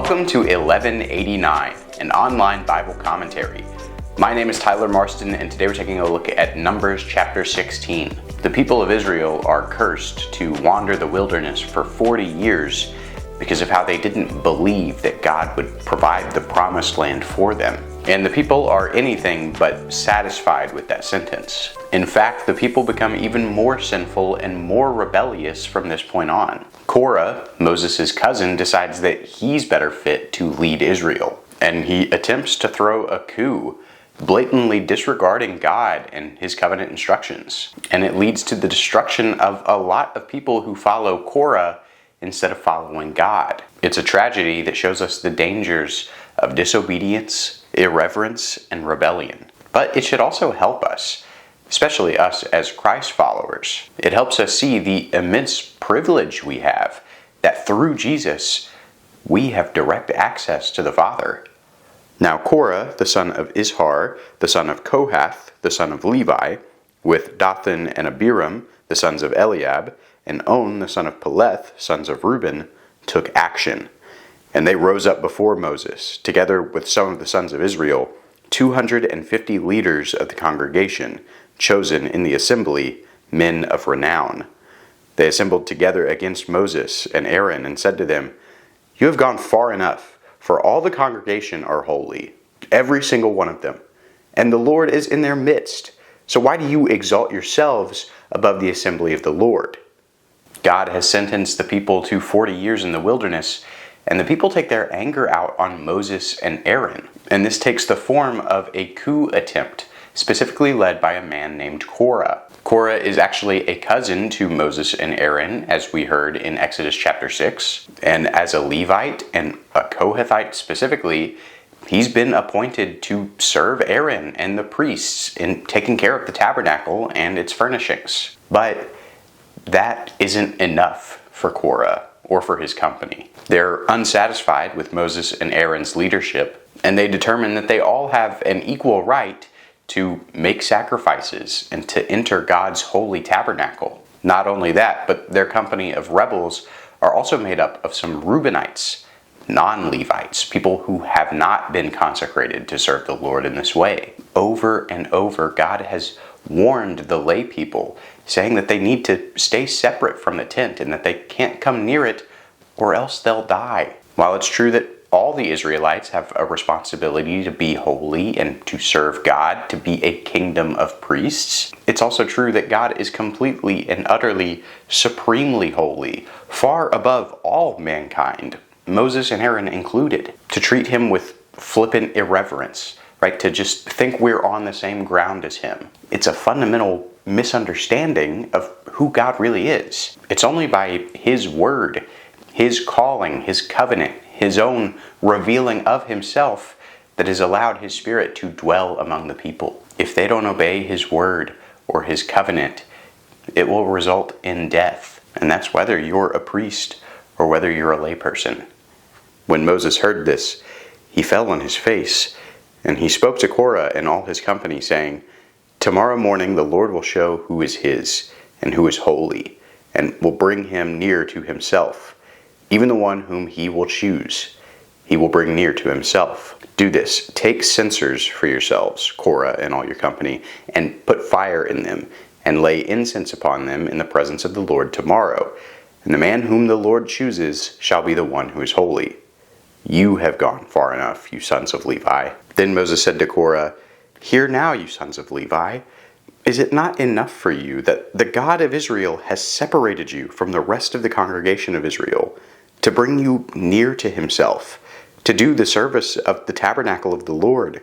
Welcome to 1189, an online Bible commentary. My name is Tyler Marston, and today we're taking a look at Numbers chapter 16. The people of Israel are cursed to wander the wilderness for 40 years because of how they didn't believe that God would provide the promised land for them. And the people are anything but satisfied with that sentence. In fact, the people become even more sinful and more rebellious from this point on. Korah, Moses' cousin, decides that he's better fit to lead Israel, and he attempts to throw a coup, blatantly disregarding God and his covenant instructions. And it leads to the destruction of a lot of people who follow Korah instead of following God. It's a tragedy that shows us the dangers of disobedience, irreverence, and rebellion. But it should also help us, especially us as Christ followers. It helps us see the immense privilege we have that through Jesus, we have direct access to the Father. Now Korah, the son of Izhar, the son of Kohath, the son of Levi, with Dathan and Abiram, the sons of Eliab, and On, the son of Peleth, sons of Reuben, took action. And they rose up before Moses, together with some of the sons of Israel, 250 leaders of the congregation, chosen in the assembly, men of renown. They assembled together against Moses and Aaron and said to them, "You have gone far enough, for all the congregation are holy, every single one of them, and the Lord is in their midst. So why do you exalt yourselves above the assembly of the Lord?" God has sentenced the people to 40 years in the wilderness, and the people take their anger out on Moses and Aaron. And this takes the form of a coup attempt, specifically led by a man named Korah. Korah is actually a cousin to Moses and Aaron, as we heard in Exodus chapter 6. And as a Levite and a Kohathite specifically, he's been appointed to serve Aaron and the priests in taking care of the tabernacle and its furnishings. But that isn't enough for Korah or for his company. They're unsatisfied with Moses and Aaron's leadership, and they determine that they all have an equal right to make sacrifices and to enter God's holy tabernacle. Not only that, but their company of rebels are also made up of some Reubenites, non-Levites, people who have not been consecrated to serve the Lord in this way. Over and over, God has warned the lay people, saying that they need to stay separate from the tent and that they can't come near it or else they'll die. While it's true that all the Israelites have a responsibility to be holy and to serve God, to be a kingdom of priests, it's also true that God is completely and utterly, supremely holy, far above all mankind, Moses and Aaron included. To treat him with flippant irreverence, right? To just think we're on the same ground as him. It's a fundamental misunderstanding of who God really is. It's only by his word, his calling, his covenant, his own revealing of himself that has allowed his Spirit to dwell among the people. If they don't obey his word or his covenant, it will result in death. And that's whether you're a priest or whether you're a layperson. When Moses heard this, he fell on his face, and he spoke to Korah and all his company, saying, "Tomorrow morning the Lord will show who is his and who is holy, and will bring him near to himself. Even the one whom he will choose, he will bring near to himself. Do this, take censers for yourselves, Korah and all your company, and put fire in them, and lay incense upon them in the presence of the Lord tomorrow. And the man whom the Lord chooses shall be the one who is holy. You have gone far enough, you sons of Levi." Then Moses said to Korah, "Hear now, you sons of Levi. Is it not enough for you that the God of Israel has separated you from the rest of the congregation of Israel, to bring you near to himself, to do the service of the tabernacle of the Lord,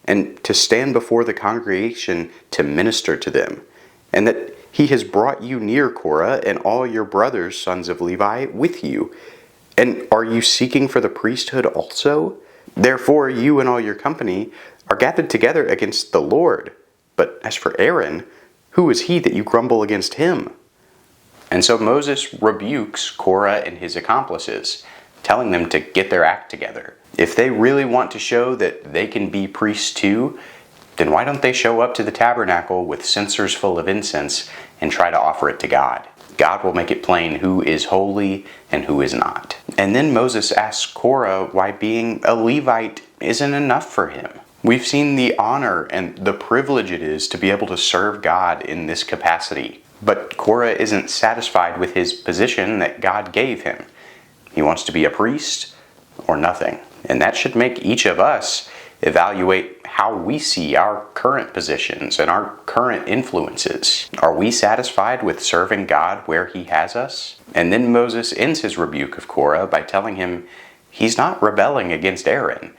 and to stand before the congregation to minister to them, and that he has brought you near, Korah, and all your brothers, sons of Levi, with you? And are you seeking for the priesthood also? Therefore you and all your company are gathered together against the Lord. But as for Aaron, who is he that you grumble against him?" And so Moses rebukes Korah and his accomplices, telling them to get their act together. If they really want to show that they can be priests too, then why don't they show up to the tabernacle with censers full of incense and try to offer it to God? God will make it plain who is holy and who is not. And then Moses asks Korah why being a Levite isn't enough for him. We've seen the honor and the privilege it is to be able to serve God in this capacity. But Korah isn't satisfied with his position that God gave him. He wants to be a priest or nothing. And that should make each of us evaluate how we see our current positions and our current influences. Are we satisfied with serving God where he has us? And then Moses ends his rebuke of Korah by telling him he's not rebelling against Aaron.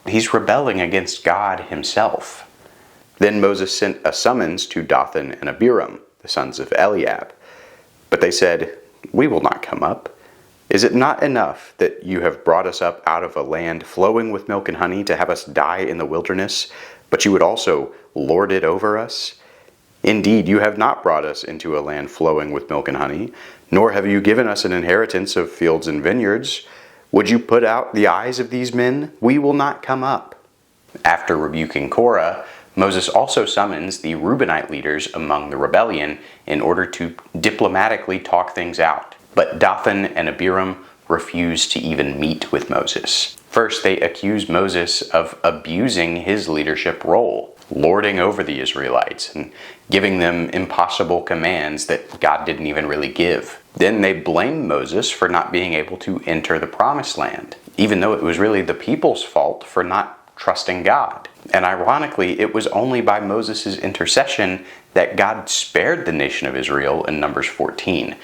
He's rebelling against God himself. Then Moses sent a summons to Dathan and Abiram, the sons of Eliab. But they said, "We will not come up. Is it not enough that you have brought us up out of a land flowing with milk and honey to have us die in the wilderness, but you would also lord it over us? Indeed, you have not brought us into a land flowing with milk and honey, nor have you given us an inheritance of fields and vineyards. Would you put out the eyes of these men? We will not come up." After rebuking Korah, Moses also summons the Reubenite leaders among the rebellion in order to diplomatically talk things out. But Dathan and Abiram refuse to even meet with Moses. First, they accuse Moses of abusing his leadership role, lording over the Israelites and giving them impossible commands that God didn't even really give. Then they blame Moses for not being able to enter the promised land, even though it was really the people's fault for not trusting God. And ironically, it was only by Moses' intercession that God spared the nation of Israel in Numbers 14.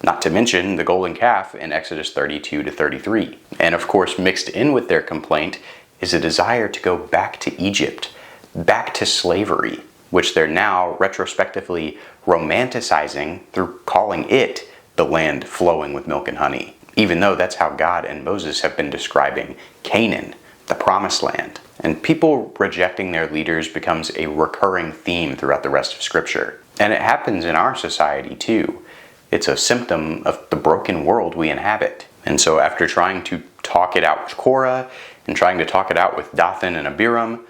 Not to mention the golden calf in Exodus 32 to 33. And of course, mixed in with their complaint is a desire to go back to Egypt, back to slavery, which they're now retrospectively romanticizing through calling it the land flowing with milk and honey, even though that's how God and Moses have been describing Canaan, the promised land. And people rejecting their leaders becomes a recurring theme throughout the rest of Scripture. And it happens in our society too. It's a symptom of the broken world we inhabit. And so after trying to talk it out with Korah and trying to talk it out with Dathan and Abiram,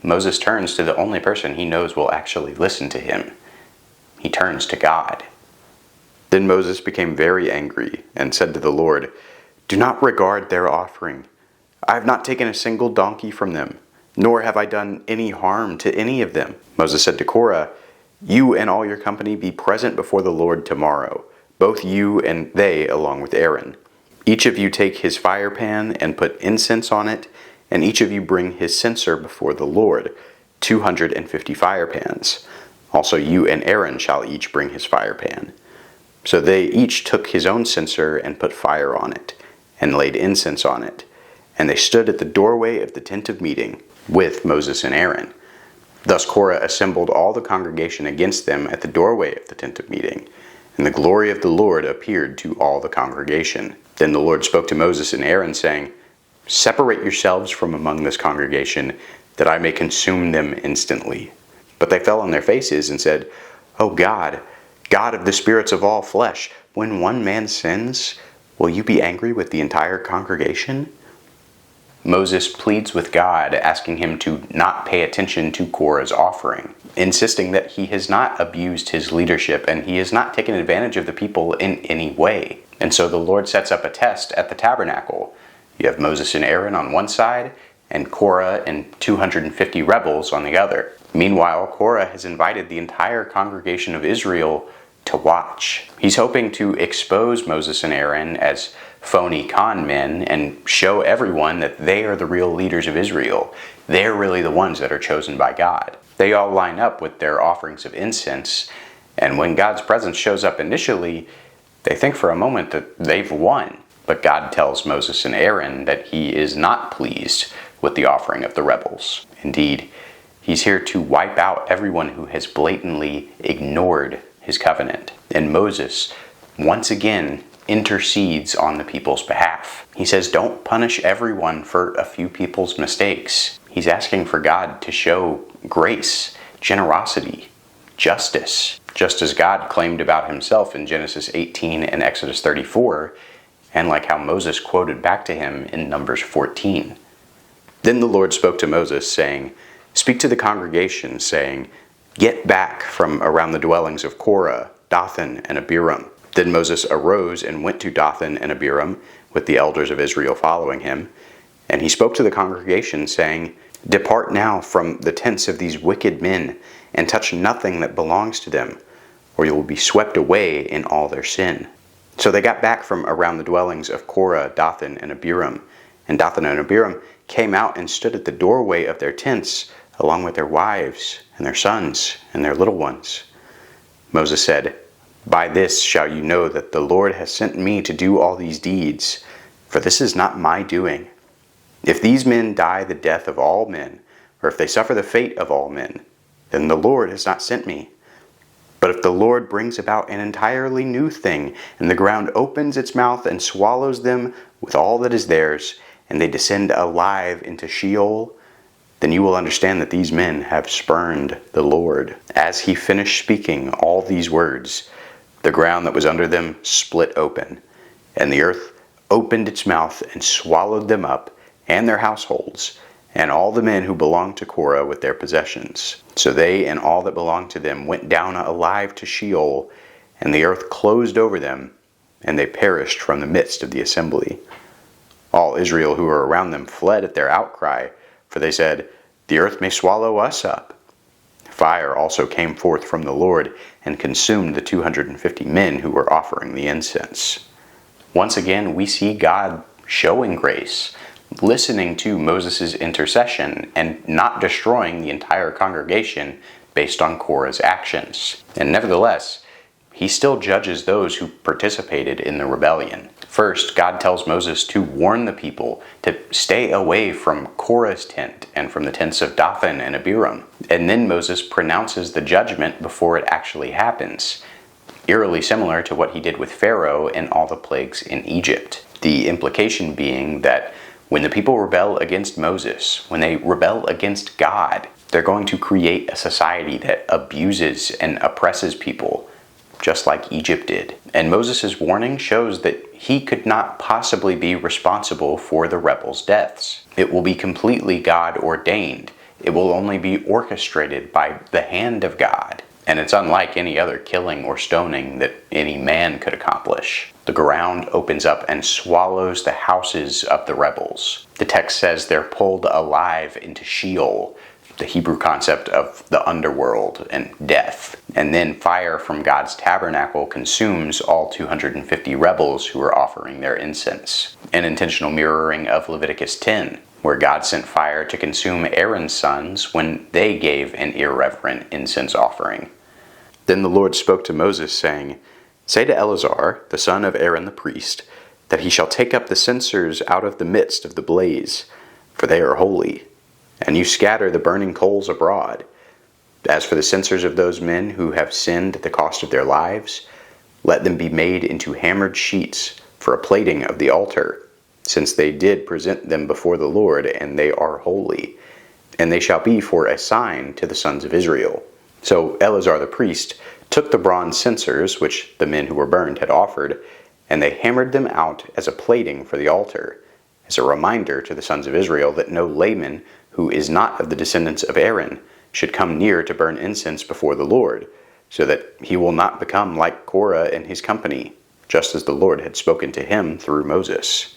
Moses turns to the only person he knows will actually listen to him. He turns to God. Then Moses became very angry and said to the Lord, "Do not regard their offering. I have not taken a single donkey from them, nor have I done any harm to any of them." Moses said to Korah, "You and all your company be present before the Lord tomorrow, both you and they along with Aaron. Each of you take his fire pan and put incense on it, and each of you bring his censer before the Lord, 250 fire pans. Also you and Aaron shall each bring his fire pan." So they each took his own censer and put fire on it, and laid incense on it. And they stood at the doorway of the tent of meeting with Moses and Aaron. Thus Korah assembled all the congregation against them at the doorway of the tent of meeting, and the glory of the Lord appeared to all the congregation. Then the Lord spoke to Moses and Aaron, saying, "Separate yourselves from among this congregation, that I may consume them instantly." But they fell on their faces and said, "O God, God of the spirits of all flesh, when one man sins, will you be angry with the entire congregation?" Moses pleads with God, asking him to not pay attention to Korah's offering, insisting that he has not abused his leadership and he has not taken advantage of the people in any way. And so the Lord sets up a test at the tabernacle. You have Moses and Aaron on one side, and Korah and 250 rebels on the other. Meanwhile, Korah has invited the entire congregation of Israel to watch. He's hoping to expose Moses and Aaron as phony con men and show everyone that they are the real leaders of Israel. They're really the ones that are chosen by God. They all line up with their offerings of incense, and when God's presence shows up initially, they think for a moment that they've won. But God tells Moses and Aaron that he is not pleased with the offering of the rebels. Indeed, he's here to wipe out everyone who has blatantly ignored his covenant. And Moses, once again, intercedes on the people's behalf. He says, don't punish everyone for a few people's mistakes. He's asking for God to show grace, generosity, justice, just as God claimed about himself in Genesis 18 and Exodus 34, and like how Moses quoted back to him in Numbers 14. Then the Lord spoke to Moses, saying, "Speak to the congregation, saying, 'Get back from around the dwellings of Korah, Dathan, and Abiram.'" Then Moses arose and went to Dathan and Abiram, with the elders of Israel following him. And he spoke to the congregation, saying, "Depart now from the tents of these wicked men, and touch nothing that belongs to them, or you will be swept away in all their sin." So they got back from around the dwellings of Korah, Dathan, and Abiram. And Dathan and Abiram came out and stood at the doorway of their tents, along with their wives, and their sons, and their little ones. Moses said, "By this shall you know that the Lord has sent me to do all these deeds, for this is not my doing. If these men die the death of all men, or if they suffer the fate of all men, then the Lord has not sent me. But if the Lord brings about an entirely new thing, and the ground opens its mouth and swallows them with all that is theirs, and they descend alive into Sheol, then you will understand that these men have spurned the Lord." As he finished speaking all these words, the ground that was under them split open, and the earth opened its mouth and swallowed them up, and their households, and all the men who belonged to Korah with their possessions. So they and all that belonged to them went down alive to Sheol, and the earth closed over them, and they perished from the midst of the assembly. All Israel who were around them fled at their outcry, for they said, "The earth may swallow us up." Fire also came forth from the Lord, and consumed the 250 men who were offering the incense. Once again, we see God showing grace, listening to Moses' intercession, and not destroying the entire congregation based on Korah's actions. And nevertheless, he still judges those who participated in the rebellion. First, God tells Moses to warn the people to stay away from Korah's tent and from the tents of Dathan and Abiram. And then Moses pronounces the judgment before it actually happens, eerily similar to what he did with Pharaoh and all the plagues in Egypt. The implication being that when the people rebel against Moses, when they rebel against God, they're going to create a society that abuses and oppresses people, just like Egypt did. And Moses' warning shows that he could not possibly be responsible for the rebels' deaths. It will be completely God ordained. It will only be orchestrated by the hand of God. And it's unlike any other killing or stoning that any man could accomplish. The ground opens up and swallows the houses of the rebels. The text says they're pulled alive into Sheol, the Hebrew concept of the underworld and death. And then fire from God's tabernacle consumes all 250 rebels who were offering their incense. An intentional mirroring of Leviticus 10, where God sent fire to consume Aaron's sons when they gave an irreverent incense offering. Then the Lord spoke to Moses, saying, "Say to Eleazar, the son of Aaron the priest, that he shall take up the censers out of the midst of the blaze, for they are holy, and you scatter the burning coals abroad. As for the censers of those men who have sinned at the cost of their lives, let them be made into hammered sheets for a plating of the altar, since they did present them before the Lord, and they are holy, and they shall be for a sign to the sons of Israel." So Eleazar the priest took the bronze censers, which the men who were burned had offered, and they hammered them out as a plating for the altar, as a reminder to the sons of Israel that no layman who is not of the descendants of Aaron should come near to burn incense before the Lord, so that he will not become like Korah and his company, just as the Lord had spoken to him through Moses.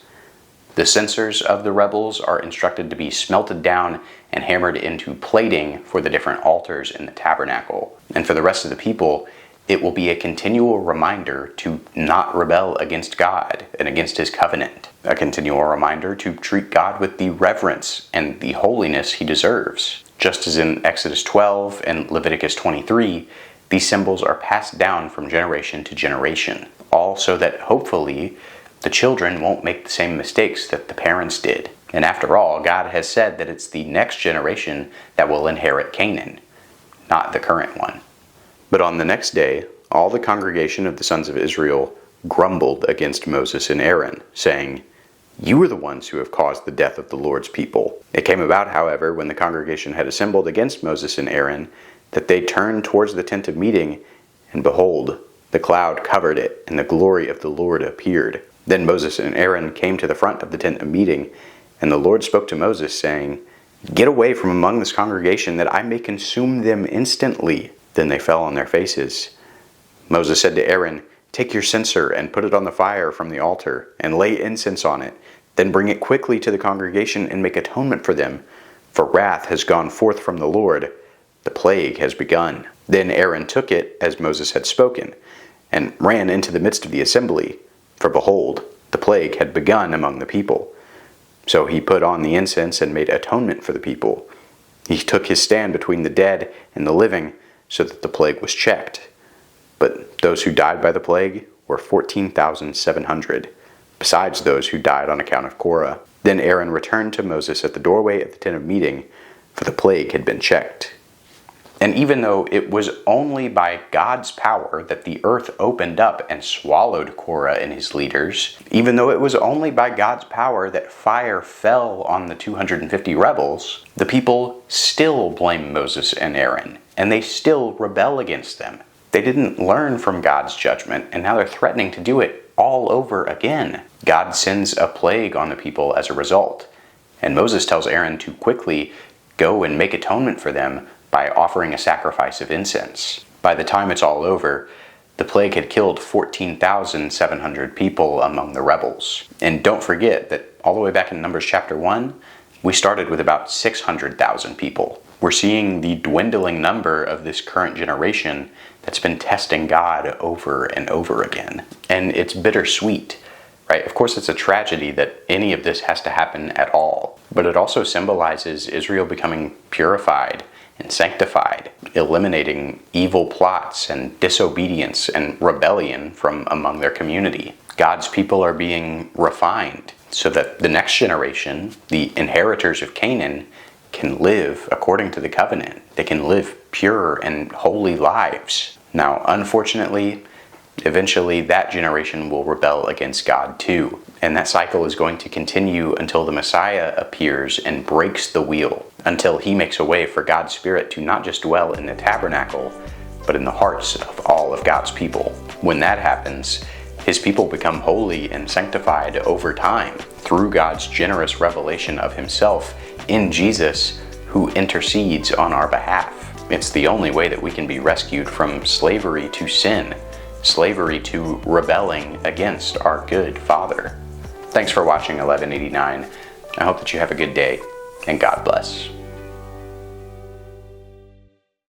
The censers of the rebels are instructed to be smelted down and hammered into plating for the different altars in the tabernacle. And for the rest of the people, it will be a continual reminder to not rebel against God and against his covenant. A continual reminder to treat God with the reverence and the holiness he deserves. Just as in Exodus 12 and Leviticus 23, these symbols are passed down from generation to generation, all so that hopefully the children won't make the same mistakes that the parents did. And after all, God has said that it's the next generation that will inherit Canaan, not the current one. But on the next day, all the congregation of the sons of Israel grumbled against Moses and Aaron, saying, "You are the ones who have caused the death of the Lord's people." It came about, however, when the congregation had assembled against Moses and Aaron, that they turned towards the tent of meeting, and behold, the cloud covered it, and the glory of the Lord appeared. Then Moses and Aaron came to the front of the tent of meeting, and the Lord spoke to Moses, saying, "Get away from among this congregation, that I may consume them instantly." Then they fell on their faces. Moses said to Aaron, Take your censer and put it on the fire from the altar, and lay incense on it. Then bring it quickly to the congregation and make atonement for them. For wrath has gone forth from the Lord. The plague has begun. Then Aaron took it, as Moses had spoken, and ran into the midst of the assembly. For behold, the plague had begun among the people. So he put on the incense and made atonement for the people. He took his stand between the dead and the living, so that the plague was checked. But those who died by the plague were 14,700, besides those who died on account of Korah. Then Aaron returned to Moses at the doorway of the tent of meeting, for the plague had been checked. And even though it was only by God's power that the earth opened up and swallowed Korah and his leaders, even though it was only by God's power that fire fell on the 250 rebels, the people still blame Moses and Aaron, and they still rebel against them. They didn't learn from God's judgment, and now they're threatening to do it all over again. God sends a plague on the people as a result, and Moses tells Aaron to quickly go and make atonement for them by offering a sacrifice of incense. By the time it's all over, the plague had killed 14,700 people among the rebels. And don't forget that all the way back in Numbers chapter 1, we started with about 600,000 people. We're seeing the dwindling number of this current generation that's been testing God over and over again. And it's bittersweet, right? Of course, it's a tragedy that any of this has to happen at all. But it also symbolizes Israel becoming purified and sanctified, eliminating evil plots and disobedience and rebellion from among their community. God's people are being refined so that the next generation, the inheritors of Canaan, can live according to the covenant. They can live pure and holy lives. Now, unfortunately, eventually that generation will rebel against God too. And that cycle is going to continue until the Messiah appears and breaks the wheel, until he makes a way for God's Spirit to not just dwell in the tabernacle, but in the hearts of all of God's people. When that happens, his people become holy and sanctified over time through God's generous revelation of himself in Jesus, who intercedes on our behalf. It's the only way that we can be rescued from slavery to sin, slavery to rebelling against our good Father. Thanks for watching 1189. I hope that you have a good day, and God bless.